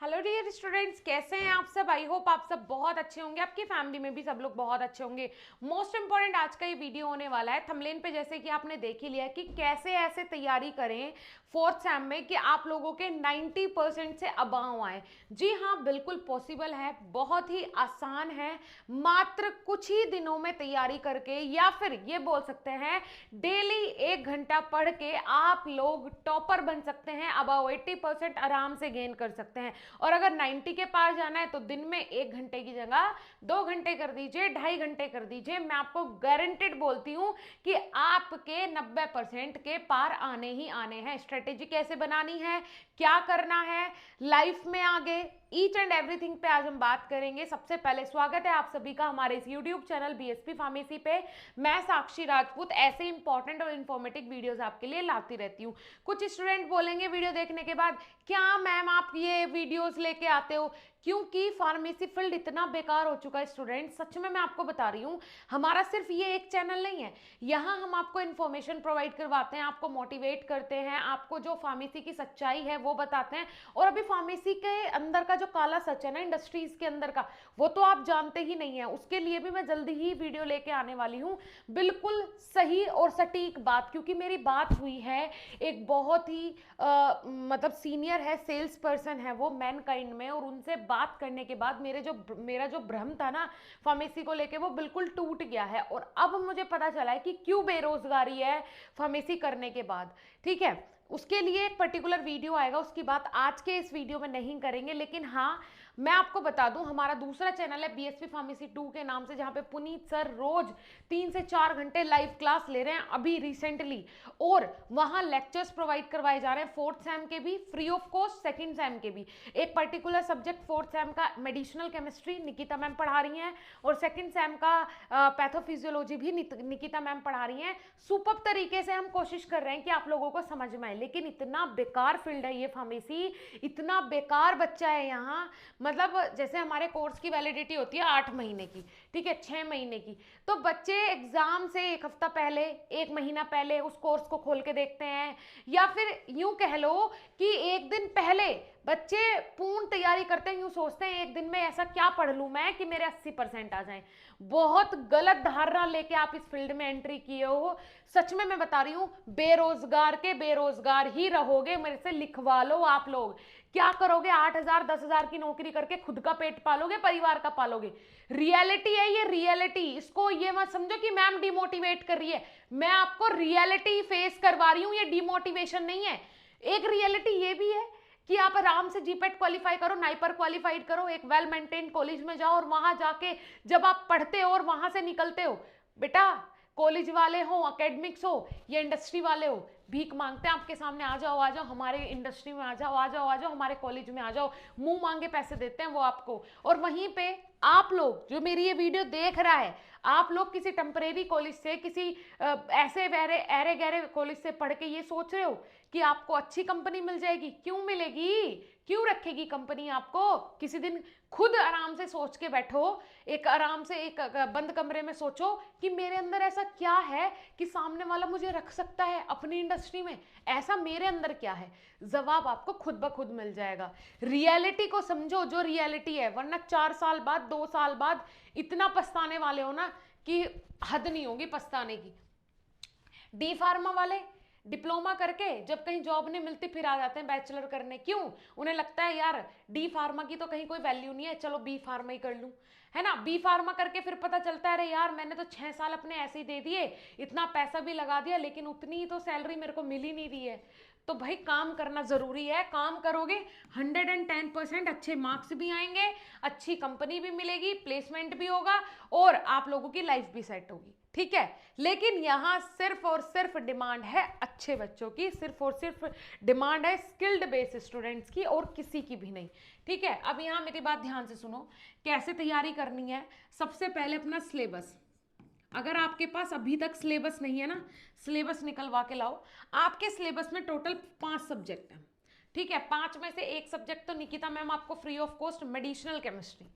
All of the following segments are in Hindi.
हेलो डियर स्टूडेंट्स, कैसे हैं आप सब। आई होप आप सब बहुत अच्छे होंगे, आपकी फैमिली में भी सब लोग बहुत अच्छे होंगे। मोस्ट इंपॉर्टेंट आज का ये वीडियो होने वाला है। थंबनेल पे जैसे कि आपने देख ही लिया कि कैसे ऐसे तैयारी करें फोर्थ सेम में कि आप लोगों के 90% से अबाव आए। जी हाँ, बिल्कुल पॉसिबल है, बहुत ही आसान है। मात्र कुछ ही दिनों में तैयारी करके, या फिर ये बोल सकते हैं डेली 1 घंटा पढ़ के आप लोग टॉपर बन सकते हैं, अबाव 80% आराम से गेन कर सकते हैं। और अगर 90 के पार जाना है तो दिन में 1 घंटे की जगह 2 घंटे कर दीजिए, 2.5 घंटे कर दीजिए। मैं आपको गारंटेड बोलती हूं कि आपके 90% के पार आने ही आने हैं। स्ट्रेटेजी कैसे बनानी है, क्या करना है लाइफ में आगे, ईच एंड एवरीथिंग पे आज हम बात करेंगे। सबसे पहले स्वागत है आप सभी का हमारे इस यूट्यूब चैनल बीएसपी फार्मेसी पे। मैं साक्षी राजपूत ऐसे इंपॉर्टेंट और इन्फॉर्मेटिव वीडियोस आपके लिए लाती रहती हूँ। कुछ स्टूडेंट बोलेंगे वीडियो देखने के बाद, क्या मैम आप ये वीडियोस लेके आते हो, क्योंकि फार्मेसी फील्ड इतना बेकार हो चुका है स्टूडेंट। सच में मैं आपको बता रही हूँ, हमारा सिर्फ ये एक चैनल नहीं है। यहाँ हम आपको इन्फॉर्मेशन प्रोवाइड करवाते हैं, आपको मोटिवेट करते हैं, आपको जो फार्मेसी की सच्चाई है वो बताते हैं। और अभी फार्मेसी के अंदर का जो काला सच है ना, इंडस्ट्रीज के अंदर का, वो तो आप जानते ही नहीं है। उसके लिए भी मैं जल्दी ही वीडियो लेके आने वाली हूँ, बिल्कुल सही और सटीक बात। क्योंकि मेरी बात हुई है एक बहुत ही मतलब सीनियर है, सेल्स पर्सन है वो मैनकाइंड में, और उनसे बात करने के बाद मेरा जो भ्रम था ना फार्मेसी को लेके, वो बिल्कुल टूट गया है। और अब मुझे पता चला है कि क्यों बेरोजगारी है फार्मेसी करने के बाद। ठीक है, उसके लिए एक पर्टिकुलर वीडियो आएगा, उसकी बात आज के इस वीडियो में नहीं करेंगे। लेकिन हाँ, मैं आपको बता दूं, हमारा दूसरा चैनल है बीएसपी फार्मेसी 2 के नाम से, जहां पे पुनीत सर रोज 3 से 4 घंटे लाइव क्लास ले रहे हैं अभी रिसेंटली। और वहां लेक्चर्स प्रोवाइड करवाए जा रहे हैं फोर्थ सेम के भी free of cost, second same के भी। एक पर्टिकुलर सब्जेक्ट फोर्थ सेम का मेडिसिनल केमिस्ट्री निकिता मैम पढ़ा रही हैं, और सेकंड सेम का पैथोफिजियोलॉजी भी निकिता मैम पढ़ा रही हैं। सुपर तरीके से हम कोशिश कर रहे हैं कि आप लोगों को समझ में आए। लेकिन इतना बेकार फील्ड है ये फार्मेसी, इतना बेकार बच्चा है यहाँ। मतलब जैसे हमारे कोर्स की वैलिडिटी होती है 8 महीने की, ठीक है, 6 महीने की, तो बच्चे एग्जाम से 1 हफ्ता पहले, 1 महीना पहले उस कोर्स को खोल के देखते हैं, या फिर यूं कह लो कि एक दिन पहले बच्चे पूर्ण तैयारी करते हैं। यूं सोचते हैं एक दिन में ऐसा क्या पढ़ लूं मैं कि मेरे 80% आ जाएं। बहुत गलत धारणा लेके आप इस फील्ड में एंट्री किए हो। सच में मैं बता रही हूं, बेरोजगार के बेरोजगार ही रहोगे। मेरे से लिखवा लो आप लोग। क्या करोगे? 8,000 10,000 की नौकरी करके खुद का पेट पालोगे, परिवार का पालोगे। रियलिटी है ये, रियलिटी। इसको ये मत समझो कि मैम डिमोटिवेट कर रही है, मैं आपको रियलिटी फेस करवा रही हूं, ये डिमोटिवेशन नहीं है। एक रियलिटी ये भी है कि आप आराम से जीपेट क्वालिफाई करो, नाइपर क्वालिफाइड करो, एक वेल मेंटेन कॉलेज में जाओ, और वहां जाके जब आप पढ़ते हो और वहां से निकलते हो, बेटा कॉलेज वाले हो, एकेडमिक्स हो या इंडस्ट्री वाले हो, भीख मांगते हैं आपके सामने, आ जाओ आ जाओ हमारे इंडस्ट्री में, आ जाओ आ जाओ आ जाओ हमारे कॉलेज में आ जाओ। मुंह मांगे पैसे देते हैं वो आपको। और वहीं पे आप लोग जो मेरी ये वीडियो देख रहा है, आप लोग किसी टेम्परेरी कॉलेज से, किसी ऐसे वैरे ऐरे गहरे कॉलेज से पढ़ के ये सोच रहे हो कि आपको अच्छी कंपनी मिल जाएगी। क्यों मिलेगी? क्यों रखेगी कंपनी आपको? किसी दिन खुद आराम से सोच के बैठो, एक आराम से एक बंद कमरे में सोचो कि मेरे अंदर ऐसा क्या है कि सामने वाला मुझे रख सकता है अपनी इंडस्ट्री में। ऐसा मेरे अंदर क्या है? जवाब आपको खुद ब खुद मिल जाएगा। रियलिटी को समझो जो रियलिटी है, वरना 4 साल बाद, 2 साल बाद इतना पछताने वाले हो ना कि हद नहीं होगी पछताने की। डी फार्मा वाले डिप्लोमा करके जब कहीं जॉब नहीं मिलती फिर आ जाते हैं बैचलर करने। क्यों? उन्हें लगता है यार डी फार्मा की तो कहीं कोई वैल्यू नहीं है, चलो बी फार्मा ही कर लूं, है ना। बी फार्मा करके फिर पता चलता है अरे यार मैंने तो 6 साल अपने ऐसे ही दे दिए, इतना पैसा भी लगा दिया, लेकिन उतनी ही तो सैलरी मेरे को मिल ही नहीं रही है। तो भाई काम करना जरूरी है। काम करोगे 110% अच्छे मार्क्स भी आएंगे, अच्छी कंपनी भी मिलेगी, प्लेसमेंट भी होगा, और आप लोगों की लाइफ भी सेट होगी। ठीक है, लेकिन यहाँ सिर्फ और सिर्फ डिमांड है अच्छे बच्चों की, सिर्फ और सिर्फ डिमांड है स्किल्ड बेस स्टूडेंट्स की, और किसी की भी नहीं। ठीक है, अब यहाँ मेरी बात ध्यान से सुनो, कैसे तैयारी करनी है। सबसे पहले अपना सिलेबस, अगर आपके पास अभी तक सिलेबस नहीं है ना, सिलेबस निकलवा के लाओ। आपके सिलेबस में टोटल 5 सब्जेक्ट हैं, ठीक है, 5 में से एक सब्जेक्ट तो निकिता मैम आपको free of cost medicinal chemistry,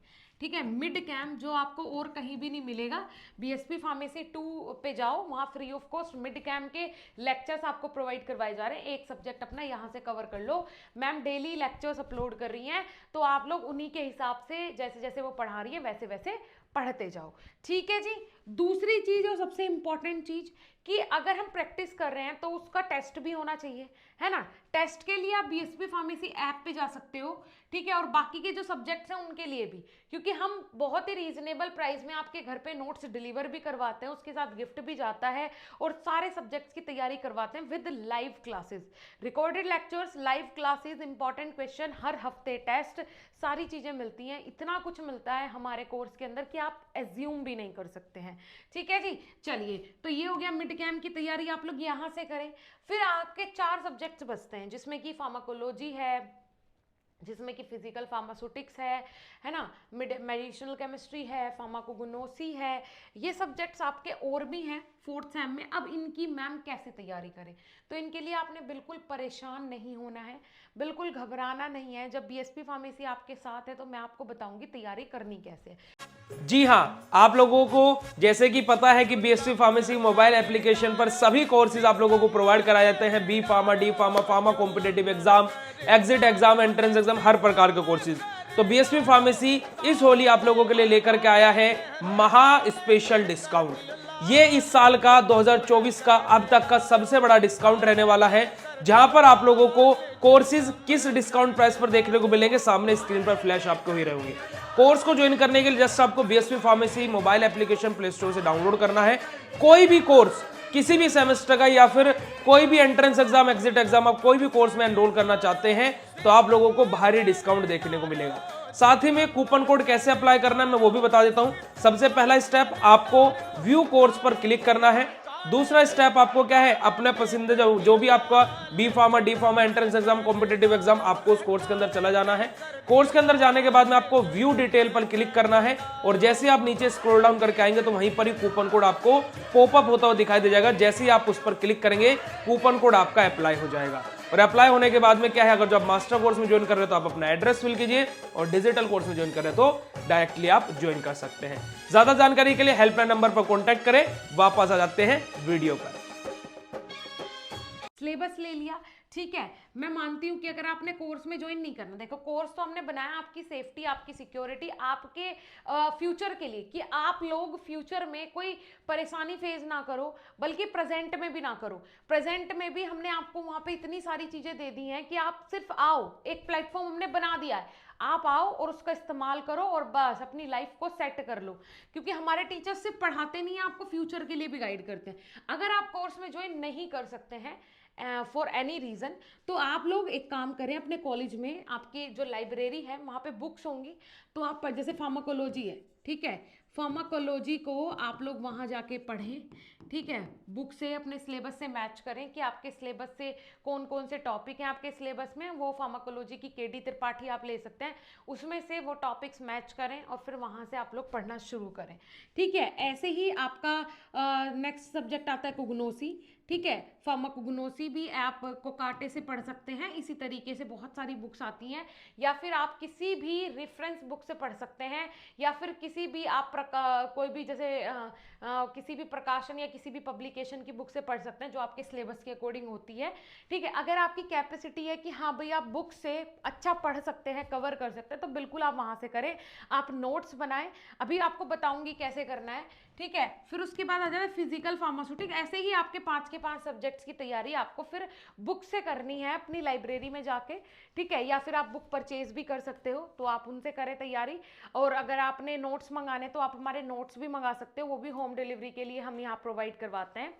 ठीक है, मिड कैम्प जो आपको और कहीं भी नहीं मिलेगा, बीएसपी फार्मेसी 2 पे जाओ, वहाँ free of cost mid camp के लेक्चर्स आपको प्रोवाइड करवाए जा रहे हैं, एक सब्जेक्ट अपना यहाँ से कवर कर लो। मैम डेली लेक्चर्स अपलोड कर रही हैं, तो आप लोग उन्हीं के हिसाब से जैसे जैसे वो पढ़ा रही है वैसे वैसे पढ़ते जाओ, ठीक है जी। दूसरी चीज और सबसे इंपॉर्टेंट चीज कि अगर हम प्रैक्टिस कर रहे हैं तो उसका टेस्ट भी होना चाहिए, है ना। टेस्ट के लिए आप बीएसपी फार्मेसी ऐप पे जा सकते हो, ठीक है, और बाकी के जो सब्जेक्ट्स हैं उनके लिए भी, क्योंकि हम बहुत ही रीजनेबल प्राइस में आपके घर पे नोट्स डिलीवर भी करवाते हैं, उसके साथ गिफ्ट भी जाता है, और सारे सब्जेक्ट्स की तैयारी करवाते हैं with live classes, recorded lectures, live classes, important question, हर हफ्ते टेस्ट, सारी चीजें मिलती हैं। इतना कुछ मिलता है हमारे कोर्स के अंदर कि आप एज्यूम भी नहीं कर सकते हैं, ठीक है जी। चलिए, तो ये हो गया मिड कैम्प की तैयारी, आप लोग यहाँ से करें। फिर आपके 4 सब्जेक्ट्स बचते हैं, जिसमें कि फार्माकोलॉजी है, जिसमें कि फिजिकल फार्मास्यूटिक्स है ना, मेडिसिनल केमिस्ट्री है, फार्माकोगनोसी है, ये सब्जेक्ट्स आपके और भी हैं 4th सेम में। अब इनकी मैम कैसे तैयारी करें, तो इनके लिए आपने बिल्कुल परेशान नहीं होना है, बिल्कुल घबराना नहीं है। जब बीएसपी फार्मेसी आपके साथ है तो मैं आपको बताऊंगी तैयारी करनी कैसे। जी हाँ, आप लोगों को जैसे कि पता है कि बीएसपी फार्मेसी मोबाइल एप्लीकेशन पर सभी कोर्सेज आप लोगों को प्रोवाइड कराए जाते हैं, B pharma, D pharma, pharma competitive exam, exit exam, entrance exam, हर प्रकार के कोर्सेज। तो बीएसपी फार्मेसी इस होली आप लोगों के लिए लेकर के आया है महा स्पेशल डिस्काउंट। ये इस साल का 2024 का अब तक का सबसे बड़ा डिस्काउंट रहने वाला है, जहां पर आप लोगों को कोर्सेज किस डिस्काउंट प्राइस पर देखने को मिलेंगे, सामने स्क्रीन पर फ्लैश आपको ही रहेंगे। कोर्स को ज्वाइन करने के लिए जस्ट आपको BSP pharmacy mobile application play store से डाउनलोड करना है। कोई भी कोर्स किसी भी सेमेस्टर का या फिर कोई भी एंट्रेंस एग्जाम, एग्जिट एग्जाम, आप कोई भी कोर्स में एनरोल करना चाहते हैं तो आप लोगों को भारी डिस्काउंट देखने को मिलेगा। साथ ही में कूपन कोड कैसे अप्लाई करना है मैं वो भी बता देता हूं। सबसे पहला स्टेप, आपको व्यू कोर्स पर क्लिक करना है। दूसरा स्टेप आपको क्या है, अपने पसंदीदा जो भी आपका B pharma, D pharma, entrance exam, competitive exam, आपको उस कोर्स के अंदर चला जाना है। कोर्स के अंदर जाने के बाद में आपको व्यू डिटेल पर क्लिक करना है, और जैसे आप नीचे स्क्रॉल डाउन करके आएंगे तो वहीं पर ही कूपन कोड आपको पॉपअप होता हुआ दिखाई दे जाएगा। जैसे ही आप उस पर क्लिक करेंगे कूपन कोड आपका अप्लाई हो जाएगा, और अप्लाई होने के बाद में क्या है, अगर जो आप मास्टर कोर्स में ज्वाइन कर रहे हो तो आप अपना एड्रेस फिल कीजिए, और डिजिटल कोर्स में ज्वाइन कर रहे हो तो डायरेक्टली आप ज्वाइन कर सकते हैं। ज्यादा जानकारी के लिए हेल्पलाइन नंबर पर कॉन्टैक्ट करें। वापस आ जाते हैं वीडियो पर। सिलेबस ले लिया, ठीक है। मैं मानती हूँ कि अगर आपने कोर्स में ज्वाइन नहीं करना, देखो कोर्स तो हमने बनाया आपकी सेफ्टी, आपकी सिक्योरिटी, आपके फ्यूचर के लिए, कि आप लोग फ्यूचर में कोई परेशानी फेस ना करो, बल्कि प्रेजेंट में भी ना करो। प्रेजेंट में भी हमने आपको वहाँ पे इतनी सारी चीजें दे दी हैं कि आप सिर्फ आओ, एक प्लेटफॉर्म हमने बना दिया है, आप आओ और उसका इस्तेमाल करो और बस अपनी लाइफ को सेट कर लो। क्योंकि हमारे टीचर्स सिर्फ पढ़ाते नहीं हैं, आपको फ्यूचर के लिए भी गाइड करते हैं। अगर आप कोर्स में ज्वाइन नहीं कर सकते हैं फॉर एनी रीज़न, तो आप लोग एक काम करें, अपने कॉलेज में आपकी जो लाइब्रेरी है वहाँ पे बुक्स होंगी, तो आप जैसे फार्माकोलॉजी है, ठीक है, फार्माकोलॉजी को आप लोग वहाँ जाके पढ़ें, ठीक है, बुक से अपने सिलेबस से मैच करें कि आपके सिलेबस से कौन कौन से टॉपिक हैं आपके सिलेबस में। वो फार्माकोलॉजी की केडी त्रिपाठी आप ले सकते हैं, उसमें से वो टॉपिक्स मैच करें और फिर वहाँ से आप लोग पढ़ना शुरू करें, ठीक है। ऐसे ही आपका नेक्स्ट सब्जेक्ट आता है कोगनोसी, ठीक है, फार्माकोगनोसी भी आप कोकाटे से पढ़ सकते हैं, इसी तरीके से बहुत सारी बुक्स आती हैं, या फिर आप किसी भी रेफरेंस बुक से पढ़ सकते हैं, या फिर किसी भी आप कोई भी जैसे किसी भी प्रकाशन या किसी भी पब्लिकेशन की बुक से पढ़ सकते हैं जो आपके सिलेबस के अकॉर्डिंग होती है, ठीक है। अगर आपकी कैपेसिटी है कि हाँ भाई आप बुक से अच्छा पढ़ सकते हैं, कवर कर सकते हैं, तो बिल्कुल आप वहाँ से करें। आप नोट्स बनाएं, अभी आपको बताऊंगी कैसे करना है, ठीक है। फिर उसके बाद आ जाए फिजिकल फार्मास्यूटिक्स। ऐसे ही आपके 5 के 5 सब्जेक्ट्स की तैयारी आपको फिर बुक से करनी है अपनी लाइब्रेरी में जाके, ठीक है, या फिर आप बुक परचेज भी कर सकते हो, तो आप उनसे करें तैयारी। और अगर आपने नोट्स मंगाने तो आप हमारे नोट्स भी मंगा सकते हो, वो भी होम डिलीवरी के लिए हम यहाँ प्रोवाइड करवाते हैं।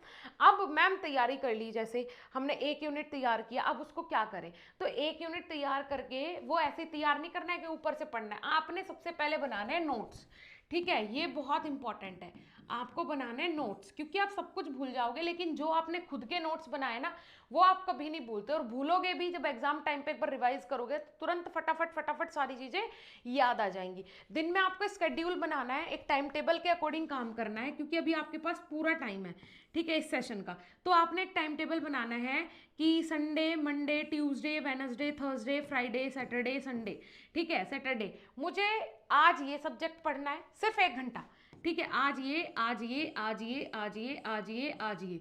अब मैम तैयारी कर ली, जैसे हमने 1 यूनिट तैयार किया, अब उसको क्या करें, तो 1 यूनिट तैयार करके वो ऐसे तैयार नहीं करना है कि ऊपर से पढ़ना है, आपने सबसे पहले बनाना है नोट्स, ठीक है, ये बहुत इंपॉर्टेंट है, आपको बनाने हैं नोट्स, क्योंकि आप सब कुछ भूल जाओगे, लेकिन जो आपने खुद के नोट्स बनाए ना वो आप कभी नहीं भूलते, और भूलोगे भी जब एग्जाम टाइम पे एक बार रिवाइज करोगे तुरंत फटाफट फटाफट सारी चीजें याद आ जाएंगी। दिन में आपको स्केड्यूल बनाना है, एक टाइम टेबल के अकॉर्डिंग काम करना है, क्योंकि अभी आपके पास पूरा टाइम है, ठीक है, इस सेशन का। तो आपने एक टाइम टेबल बनाना है कि Sunday, Monday, Tuesday, Wednesday, Thursday, Friday, Saturday, Sunday, ठीक है, सैटरडे मुझे आज ये सब्जेक्ट पढ़ना है, सिर्फ 1 घंटा, ठीक है, आज ये, आज ये, आज ये, आज ये, आज ये, आज ये,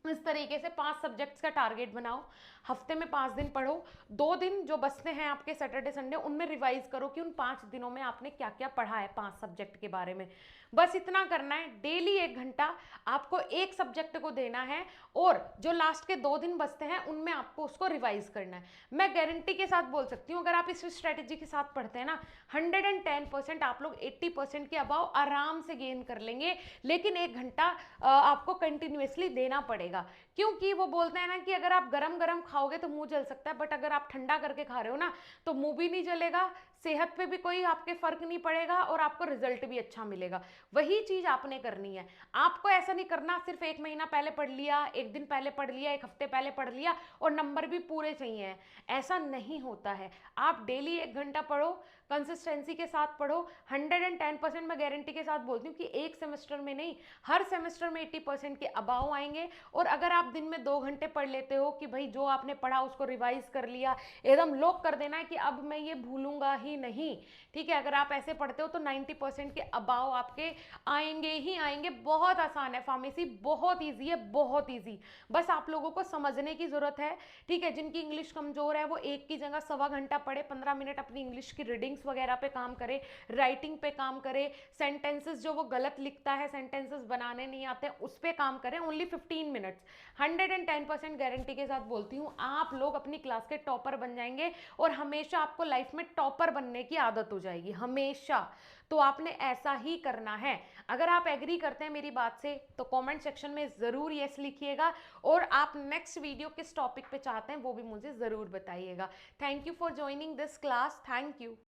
इस तरीके से 5 सब्जेक्ट्स का टारगेट बनाओ। हफ्ते में 5 दिन पढ़ो, 2 दिन जो बचते हैं आपके सैटरडे संडे, उनमें रिवाइज करो कि उन 5 दिनों में आपने क्या क्या पढ़ा है 5 सब्जेक्ट के बारे में। बस इतना करना है। डेली 1 घंटा आपको एक सब्जेक्ट को देना है, और जो लास्ट के 2 दिन बचते हैं उनमें आपको उसको रिवाइज करना है। मैं गारंटी के साथ बोल सकती हूँ, अगर आप इस स्ट्रेटेजी के साथ पढ़ते हैं ना, 110% आप लोग 80% के अबाव आराम से गेन कर लेंगे। लेकिन 1 घंटा आपको कंटिन्यूसली देना पड़ेगा, क्योंकि वो बोलते हैं ना कि अगर आप गरम गरम खाओगे तो मुंह जल सकता है, बट अगर आप ठंडा करके खा रहे हो ना तो मुंह भी नहीं जलेगा, सेहत पे भी कोई आपके फर्क नहीं पड़ेगा, और आपको रिजल्ट भी अच्छा मिलेगा। वही चीज आपने करनी है। आपको ऐसा नहीं करना सिर्फ 1 महीना पहले पढ़ लिया, 1 दिन पहले पढ़ लिया, 1 हफ्ते पहले पढ़ लिया और नंबर भी पूरे चाहिए, ऐसा नहीं होता है। आप डेली 1 घंटा पढ़ो, कंसिस्टेंसी के साथ पढ़ो। 110% मैं गारंटी के साथ बोलती हूँ कि एक सेमेस्टर में नहीं, हर सेमेस्टर में 80% के अबाव आएंगे। और अगर आप दिन में 2 घंटे पढ़ लेते हो कि भाई जो आपने पढ़ा उसको रिवाइज कर लिया, एकदम लॉक कर देना है कि अब मैं ये भूलूंगा ही नहीं, ठीक है, अगर आप ऐसे पढ़ते हो तो 90% के अबाव आपके आएंगे ही आएंगे। बहुत आसान है फार्मेसी, बहुत ईजी है, बहुत ईजी। बस आप लोगों को समझने की जरूरत है, ठीक है। जिनकी इंग्लिश कमजोर है वो एक की जगह 1.25 घंटा पढ़े, 15 मिनट अपनी इंग्लिश की रीडिंग्स वगैरह पे काम करे, राइटिंग पे काम करे, सेंटेंसेस जो वो गलत लिखता है, सेंटेंसेस बनाने नहीं आते हैं, उस पर काम करें। ओनली 15 मिनट्स, 110% गारंटी के साथ बोलती हूँ, आप लोग अपनी क्लास के टॉपर बन जाएंगे, और हमेशा आपको लाइफ में टॉपर बनने की आदत हो जाएगी, हमेशा। तो आपने ऐसा ही करना है। अगर आप एग्री करते हैं मेरी बात से तो कमेंट सेक्शन में जरूर यस लिखिएगा, और आप नेक्स्ट वीडियो किस टॉपिक पे चाहते हैं वो भी मुझे जरूर बताइएगा। Thank you for joining this class, thank you.